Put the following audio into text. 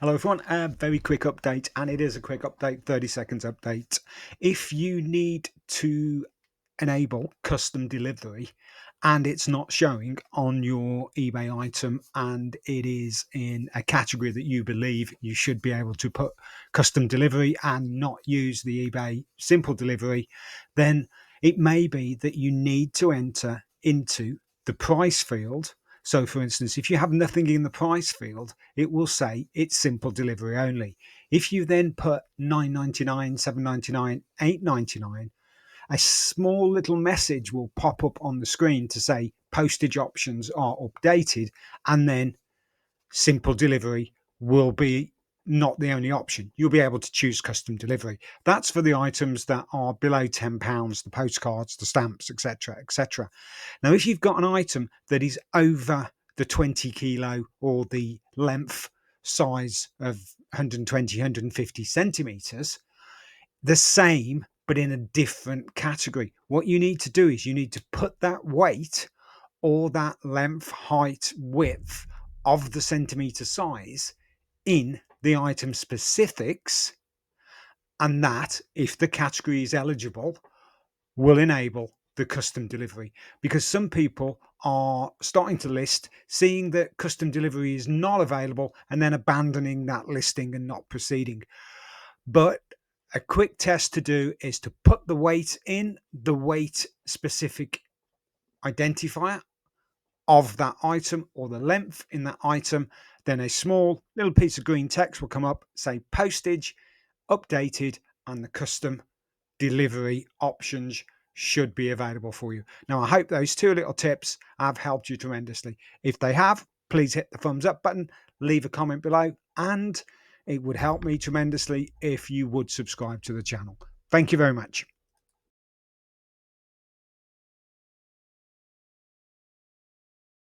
Hello everyone, a very quick update, and it is a quick update, 30 seconds update. If you need to enable custom delivery and it's not showing on your eBay item and it is in a category that you believe you should be able to put custom delivery and not use the eBay simple delivery, then it may be that you need to enter into the price field. So for instance, if you have nothing in the price field, it will say it's simple delivery only. If you then put 9.99, 7.99, 8.99, a small little message will pop up on the screen to say postage options are updated, and then simple delivery will be not the only option. You'll be able to choose custom delivery. That's for the items that are below £10, the postcards, the stamps, etc., etc. Now, if you've got an item that is over the 20 kilo or the length size of 120, 150 centimeters, the same but in a different category, what you need to do is you need to put that weight or that length, height, width of the centimeter size in the item specifics, and that, if the category is eligible, will enable the custom delivery. Because some people are starting to list, seeing that custom delivery is not available, and then abandoning that listing and not proceeding. But a quick test to do is to put the weight in the weight specific identifier of that item or the length in that item. Then a small little piece of green text will come up, say postage updated, and the custom delivery options should be available for you. Now, I hope those two little tips have helped you tremendously. If they have, please hit the thumbs up button, leave a comment below, and it would help me tremendously if you would subscribe to the channel. Thank you very much.